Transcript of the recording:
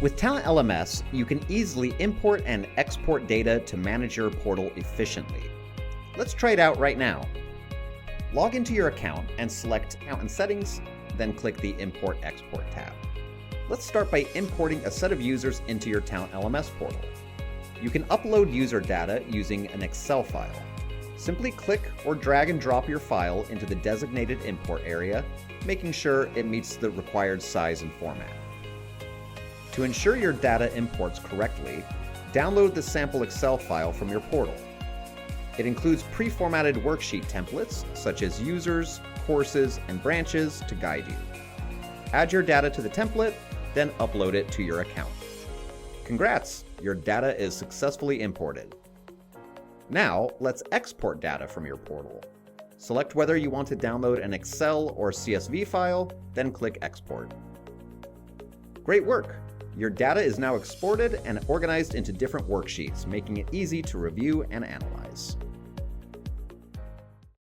With TalentLMS, you can easily import and export data to manage your portal efficiently. Let's try it out right now. Log into your account and select Account and Settings, then click the Import/Export tab. Let's start by importing a set of users into your TalentLMS portal. You can upload user data using an Excel file. Simply click or drag and drop your file into the designated import area, making sure it meets the required size and format. To ensure your data imports correctly, download the sample Excel file from your portal. It includes pre-formatted worksheet templates such as users, courses, and branches to guide you. Add your data to the template, then upload it to your account. Congrats! Your data is successfully imported. Now, let's export data from your portal. Select whether you want to download an Excel or CSV file, then click Export. Great work! Your data is now exported and organized into different worksheets, making it easy to review and analyze.